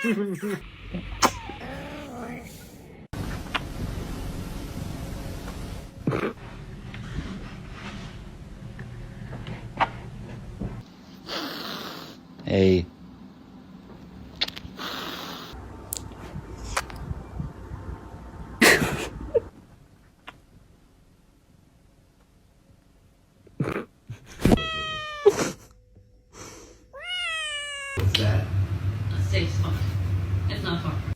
Hey. What's that? A safe spot. It's not far.